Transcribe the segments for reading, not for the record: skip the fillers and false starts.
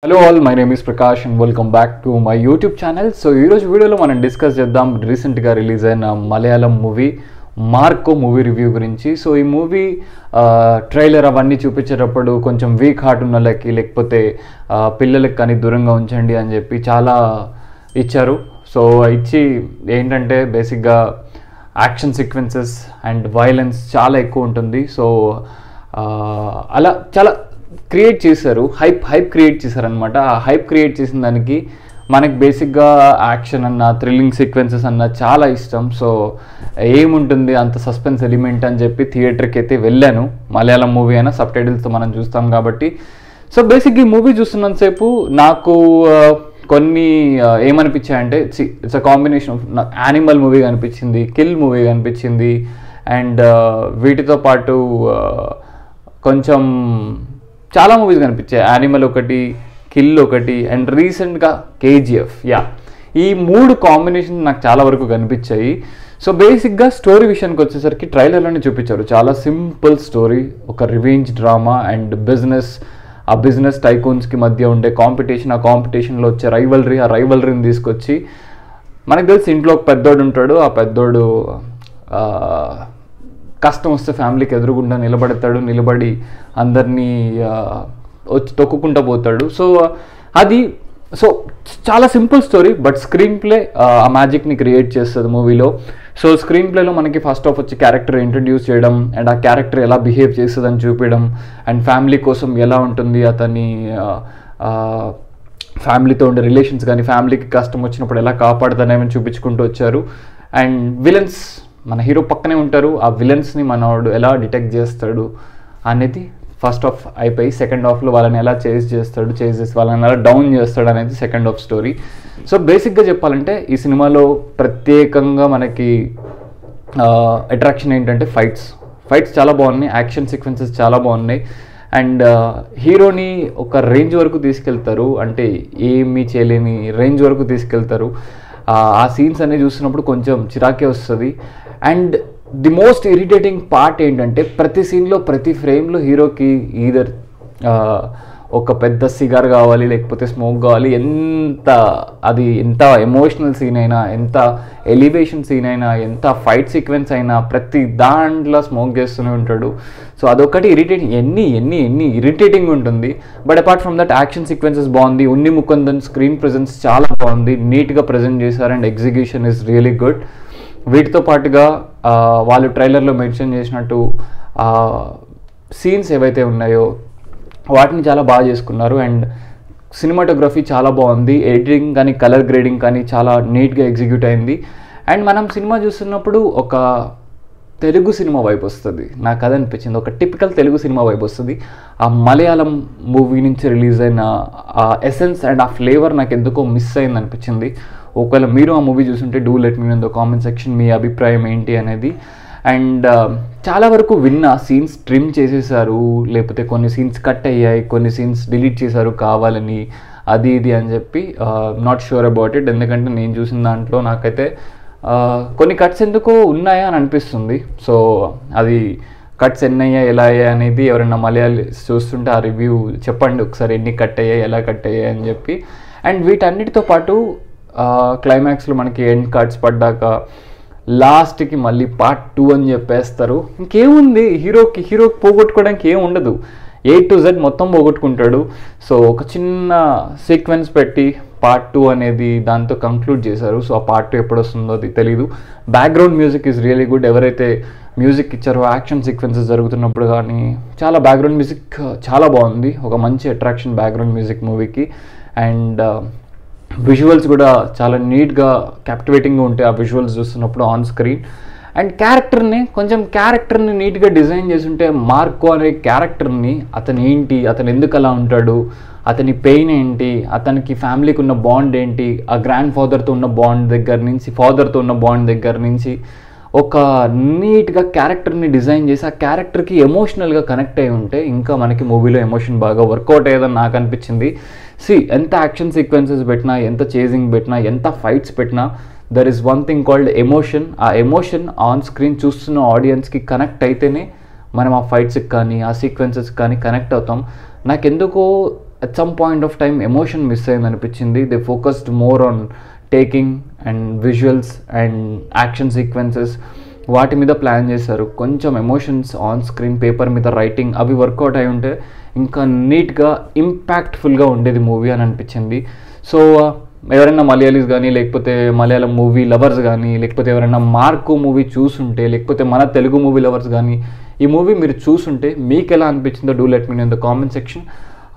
Hello all, my name is Prakash and welcome back to my YouTube channel. So ee roju video lo manam discuss cheddam recent ga release aina Malayalam movie Marco movie review gurinchi. So ee movie trailer avanni చూపించేటప్పుడు కొంచెం weak heart ఉన్న లకి లేకపోతే పిల్లలకు కానీ దూరంగా ఉంచండి అని చెప్పి చాలా ఇచ్చారు. సో ఇచ్చి ఏంటంటే బేసిక్గా యాక్షన్ సీక్వెన్సెస్ అండ్ వైలెన్స్ చాలా ఎక్కువ ఉంటుంది. సో అలా చాలా క్రియేట్ చేశారు, హైప్ క్రియేట్ చేశారనమాట. ఆ హైప్ క్రియేట్ చేసిన దానికి మనకి బేసిక్గా యాక్షన్ అన్న థ్రిల్లింగ్ సీక్వెన్సెస్ అన్న చాలా ఇష్టం. సో ఏముంటుంది అంత సస్పెన్స్ ఎలిమెంట్ అని చెప్పి థియేటర్కి అయితే వెళ్ళాను. మలయాళం మూవీ అయినా సబ్ టైటిల్స్తో మనం చూస్తాం కాబట్టి. సో బేసిక్గా ఈ మూవీ చూస్తున్నంతసేపు నాకు కొన్ని ఏమనిపించాయంటే it's a combination of animal movie అనిపించింది, కిల్ మూవీ అనిపించింది, అండ్ వీటితో పాటు కొంచెం చాలా మూవీస్ కనిపించాయి. యానిమల్ ఒకటి, కిల్ ఒకటి, అండ్ రీసెంట్గా కేజీఎఫ్. ఈ మూడు కాంబినేషన్ నాకు చాలా వరకు కనిపించాయి. సో బేసిక్గా స్టోరీ విషయానికి వచ్చేసరికి ట్రైలర్లోనే చూపించారు. చాలా సింపుల్ స్టోరీ, ఒక రివెంజ్ డ్రామా అండ్ ఆ బిజినెస్ టైకూన్స్కి మధ్య ఉండే కాంపిటీషన్, ఆ కాంపిటీషన్లో వచ్చే ఆ రైవలరీని తీసుకొచ్చి మనకు తెలిసి ఇంట్లో ఒక పెద్దోడు ఉంటాడు. ఆ పెద్దోడు కష్టం వస్తే ఫ్యామిలీకి ఎదురుగుండా నిలబడి అందరినీ వచ్చి తొక్కుకుంటూ పోతాడు. సో చాలా simple story, but screen play ఆ మ్యాజిక్ని క్రియేట్ చేస్తుంది మూవీలో. సో స్క్రీన్ ప్లేలో మనకి ఫస్ట్ ఆఫ్ వచ్చి క్యారెక్టర్ ఇంట్రడ్యూస్ చేయడం, అండ్ ఆ క్యారెక్టర్ ఎలా బిహేవ్ చేస్తుందని చూపించడం, అండ్ ఫ్యామిలీ కోసం ఎలా ఉంటుంది అతని ఫ్యామిలీతో ఉండే రిలేషన్స్ కానీ, ఫ్యామిలీకి కష్టం వచ్చినప్పుడు ఎలా కాపాడుతానేమని చూపించుకుంటూ వచ్చారు. అండ్ విలన్స్ మన హీరో పక్కనే ఉంటారు. ఆ విలన్స్ని మనవాడు ఎలా డిటెక్ట్ చేస్తాడు అనేది ఫస్ట్ హాఫ్ అయిపోయి సెకండ్ హాఫ్లో వాళ్ళని ఎలా చేసి వాళ్ళని ఎలా డౌన్ చేస్తాడు అనేది సెకండ్ హాఫ్ స్టోరీ. సో బేసిక్గా చెప్పాలంటే ఈ సినిమాలో ప్రత్యేకంగా మనకి అట్రాక్షన్ ఏంటంటే ఫైట్స్ చాలా బాగున్నాయి, యాక్షన్ సీక్వెన్సెస్ చాలా బాగున్నాయి, అండ్ హీరోని ఒక రేంజ్ వరకు తీసుకెళ్తారు, అంటే ఏమీ చేయలేని రేంజ్ వరకు తీసుకెళ్తారు. ఆ సీన్స్ అనేవి చూస్తున్నప్పుడు కొంచెం చిరాకే వస్తుంది. And the most irritating part ఏంటంటే ప్రతి సీన్లో ప్రతి ఫ్రేమ్లో హీరోకి ఈదర్ ఒక పెద్ద సిగార్ కావాలి, లేకపోతే స్మోక్ కావాలి. ఎంత ఎమోషనల్ సీన్ అయినా, ఎంత ఎలివేషన్ సీన్ అయినా, ఎంత ఫైట్ సీక్వెన్స్ అయినా ప్రతి దాంట్లో స్మోక్ చేస్తూనే ఉంటాడు. సో అదొకటి ఇరిటేటింగ్, ఎన్ని ఇరిటేటింగ్ ఉంటుంది. But apart from that action sequences బాగుంది. ఉన్ని ముకుందన్ స్క్రీన్ ప్రెజెన్స్ చాలా బాగుంది, నీట్గా ప్రజెంట్ చేశారు, and execution is really good. వీటితో పాటుగా వాళ్ళు ట్రైలర్లో మెన్షన్ చేసినట్టు సీన్స్ ఏవైతే ఉన్నాయో వాటిని చాలా బాగా చేసుకున్నారు. అండ్ సినిమాటోగ్రఫీ చాలా బాగుంది, ఎడిటింగ్ కానీ కలర్ గ్రేడింగ్ కానీ చాలా నీట్గా ఎగ్జిక్యూట్ అయింది. అండ్ మనం సినిమా చూస్తున్నప్పుడు ఒక తెలుగు సినిమా వైపు వస్తుంది, నాకు అది అనిపించింది. ఒక టిపికల్ తెలుగు సినిమా వైపు వస్తుంది. ఆ మలయాళం మూవీ నుంచి రిలీజ్ అయిన ఆ ఎసెన్స్ అండ్ ఆ ఫ్లేవర్ నాకు ఎందుకో మిస్ అయింది అనిపించింది. ఒకవేళ మీరు ఆ మూవీ చూస్తుంటే do let me in the comment section మీ అభిప్రాయం ఏంటి అనేది. అండ్ చాలా వరకు సీన్స్ ట్రిమ్ చేసేసారు, లేకపోతే కొన్ని సీన్స్ కట్ అయ్యాయి, కొన్ని సీన్స్ డిలీట్ చేశారు కావాలని, అది ఇది అని చెప్పి నాట్ షూర్ అబౌట్ ఇట్. ఎందుకంటే నేను చూసిన దాంట్లో నాకైతే కొన్ని కట్స్ ఎందుకో ఉన్నాయా అని అనిపిస్తుంది. సో అది కట్స్ ఎన్ని అయ్యాయి, ఎలా అయ్యాయి అనేది ఎవరైనా మలయాళీ చూస్తుంటే ఆ రివ్యూ చెప్పండి ఒకసారి, ఎన్ని కట్ అయ్యాయి, ఎలా కట్ అయ్యాయి అని చెప్పి. అండ్ వీటన్నిటితో పాటు క్లైమాక్స్లో మనకి ఎండ్ కార్డ్స్ పడ్డాక లాస్ట్కి మళ్ళీ పార్ట్ 2 అని చెప్పేస్తారు. ఇంకేముంది, హీరోకి పోగొట్టుకోవడానికి ఏం ఉండదు, A to Z మొత్తం పోగొట్టుకుంటాడు. సో ఒక చిన్న సీక్వెన్స్ పెట్టి పార్ట్ 2 అనేది దాంతో కంక్లూడ్ చేశారు. సో ఆ పార్ట్ 2 ఎప్పుడు వస్తుందో అది తెలీదు. Background music is really good. ఎవరైతే మ్యూజిక్ ఇచ్చారో యాక్షన్ సీక్వెన్సెస్ జరుగుతున్నప్పుడు కానీ చాలా బ్యాక్గ్రౌండ్ మ్యూజిక్ చాలా బాగుంది, ఒక మంచి అట్రాక్షన్ బ్యాక్గ్రౌండ్ మ్యూజిక్ మూవీకి. అండ్ విజువల్స్ కూడా చాలా నీట్గా క్యాప్టివేటింగ్గా ఉంటాయి ఆ విజువల్స్ చూస్తున్నప్పుడు ఆన్ స్క్రీన్. అండ్ క్యారెక్టర్ని నీట్గా డిజైన్ చేసి ఉంటే మార్కో అనే క్యారెక్టర్ని అతను ఏంటి, అతను ఎందుకు అలా ఉంటాడు, అతని పెయిన్ ఏంటి, అతనికి ఫ్యామిలీకి ఉన్న బాండ్ ఏంటి, ఆ గ్రాండ్ ఫాదర్తో ఉన్న బాండ్ దగ్గర నుంచి ఒక నీట్గా క్యారెక్టర్ని డిజైన్ చేసి ఆ క్యారెక్టర్కి ఎమోషనల్గా కనెక్ట్ అయి ఉంటే ఇంకా మనకి మూవీలో ఎమోషన్ బాగా వర్కౌట్ అయ్యేదని నాకు అనిపించింది. ఎంత యాక్షన్ సీక్వెన్సెస్ పెట్టినా, ఎంత చేజింగ్ పెట్టినా, ఎంత ఫైట్స్ పెట్టినా, there is one thing called emotion. ఆ ఎమోషన్ ఆన్ స్క్రీన్ చూస్తున్న ఆడియన్స్కి కనెక్ట్ అయితేనే మనం ఆ ఫైట్స్కి కానీ ఆ సీక్వెన్సెస్కి కానీ కనెక్ట్ అవుతాం. నాకెందుకో at some point of time emotion miss అయింది అనిపించింది. They focused more on taking and visuals and action sequences వాటి మీద ప్లాన్ చేశారు. కొంచెం ఎమోషన్స్ ఆన్ స్క్రీన్, పేపర్ మీద రైటింగ్ అవి వర్కౌట్ అయి ఉంటే ఇంకా నీట్గా ఇంపాక్ట్ఫుల్గా ఉండేది మూవీ అని అనిపించింది. సో ఎవరైనా మలయాళీస్ కానీ, లేకపోతే మలయాళం మూవీ లవర్స్ కానీ, లేకపోతే ఎవరైనా మార్కో మూవీ చూసుంటే, లేకపోతే మన తెలుగు మూవీ లవర్స్ కానీ ఈ మూవీ మీరు చూసుంటే మీకు ఎలా అనిపించిందో do let me know in the comment section.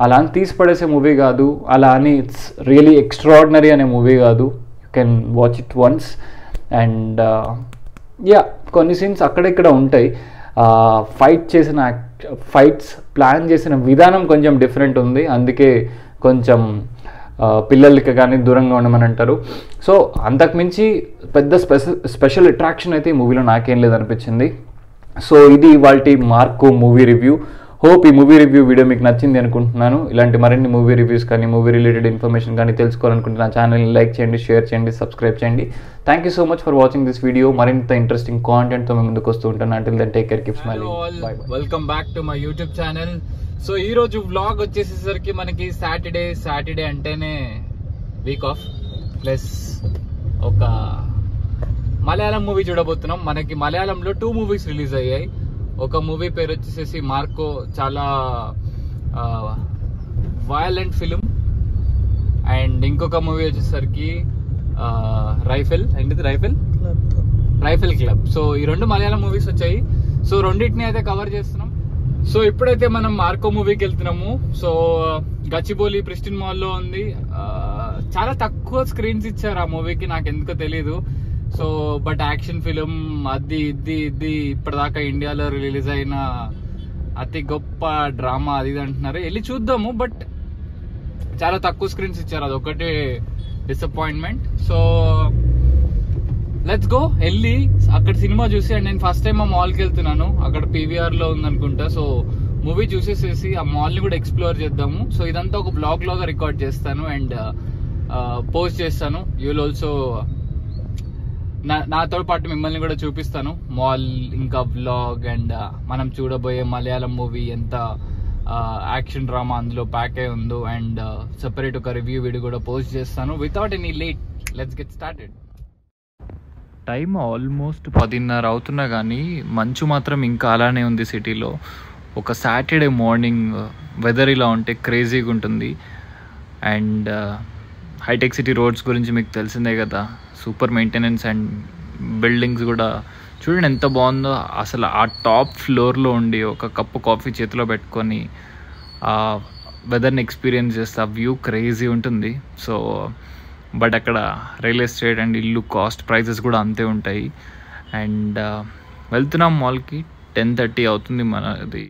అలా అని తీసి పడేసే మూవీ కాదు, అలా అని ఇట్స్ రియలీ ఎక్స్ట్రాడినరీ అనే మూవీ కాదు. You can watch it once. And yeah, కొన్ని సీన్స్ అక్కడెక్కడ ఉంటాయి. ఫైట్స్ ప్లాన్ చేసిన విధానం కొంచెం డిఫరెంట్ ఉంది, అందుకే కొంచెం పిల్లలకి కానీ దూరంగా ఉండమని అంటారు. సో అంతకుమించి పెద్ద స్పెషల్ అట్రాక్షన్ అయితే ఈ మూవీలో నాకేం లేదనిపించింది. సో ఇది ఇవాల్టి మార్కో మూవీ రివ్యూ. హోప్ ఈ మూవీ రివ్యూ వీడియో మీకు నచ్చింది అనుకుంటున్నాను. ఇలాంటి మరిన్ని మూవీ రివ్యూస్ కానీ, మూవీ రిలేటెడ్ ఇన్ఫర్మేషన్ కానీ తెలుసుకోవాలనుకుంటే నా ఛానల్ని లైక్ చేయండి, షేర్ చేయండి, సబ్స్క్రైబ్ చేయండి. Thank you so much for watching this video. మరింత ఇంట్రెస్టింగ్ కాంటెంట్తో మేము ముందుకు వస్తూ ఉంటాను. Until then take care, keep smiling. Welcome back to my YouTube channel. So ఈ రోజు వ్లాగ్ వచ్చేసేసరికి మనకి సాటర్డే అంటేనే వీక్ ఆఫ్, ప్లస్ ఒక మలయాళం మూవీ చూడబోతున్నాం. మనకి మలయాళంలో 2 మూవీస్ రిలీజ్ అయ్యాయి. ఒక మూవీ పేరు వచ్చేసేసి మార్కో, చాలా వయలెంట్ ఫిలిం. అండ్ ఇంకొక మూవీ వచ్చేసరికి రైఫిల్ క్లబ్. సో ఈ 2 మలయాళం మూవీస్ వచ్చాయి. సో రెండింటిని అయితే కవర్ చేస్తున్నాం. సో ఇప్పుడైతే మనం మార్కో మూవీకి వెళ్తున్నాము. సో గచ్చిబౌలి ప్రిస్టిన్ మాల్లో ఉంది. చాలా తక్కువ స్క్రీన్స్ ఇచ్చారు ఆ మూవీకి, నాకు ఎందుకో తెలీదు. సో బట్ యాక్షన్ ఫిలిం అది ఇది ఇప్పటిదాకా ఇండియాలో రిలీజ్ అయిన అతి గొప్ప డ్రామా అది అంటున్నారు. వెళ్ళి చూద్దాము, బట్ చాలా తక్కువ స్క్రీన్స్ ఇచ్చారు, అదొకటి డిసప్పాయింట్మెంట్. సో లెట్స్ గో, వెళ్ళి అక్కడ సినిమా చూసి. అండ్ నేను ఫస్ట్ టైం ఆ మాల్కి వెళ్తున్నాను, అక్కడ పీవీఆర్ లో ఉందనుకుంటా. సో మూవీ చూసేసేసి ఆ మాల్ ని కూడా ఎక్స్ప్లోర్ చేద్దాము. సో ఇదంతా ఒక బ్లాగ్ లాగా రికార్డ్ చేస్తాను అండ్ పోస్ట్ చేస్తాను. యూ విల్ ఆల్సో, నాతో పాటు మిమ్మల్ని కూడా చూపిస్తాను మాల్, ఇంకా వ్లాగ్, అండ్ మనం చూడబోయే మలయాళం మూవీ ఎంత యాక్షన్ డ్రామా అందులో ప్యాక్ అయి ఉందో. అండ్ సెపరేట్ ఒక రివ్యూ వీడియో కూడా పోస్ట్ చేస్తాను. Without any late, let's get started. Time almost 10:30 అవుతున్నా కానీ మంచు మాత్రం ఇంకా అలానే ఉంది సిటీలో. ఒక సాటర్డే మార్నింగ్ వెదర్ ఇలా ఉంటే క్రేజీగా ఉంటుంది. అండ్ హైటెక్ సిటీ రోడ్స్ గురించి మీకు తెలిసిందే కదా, సూపర్ మెయింటెనెన్స్ అండ్ బిల్డింగ్స్ కూడా చూడండి ఎంత బాగుందో. అసలు ఆ టాప్ ఫ్లోర్లో ఉండి ఒక కప్పు కాఫీ చేతిలో పెట్టుకొని ఆ వెదర్ని ఎక్స్పీరియన్స్ చేస్తే ఆ వ్యూ క్రేజీ ఉంటుంది. సో బట్ అక్కడ రియల్ ఎస్టేట్ అండ్ ఇల్లు కాస్ట్ ప్రైజెస్ కూడా అంతే ఉంటాయి. అండ్ వెళ్తున్నాం మాల్కి. 10:30 అవుతుంది మనది.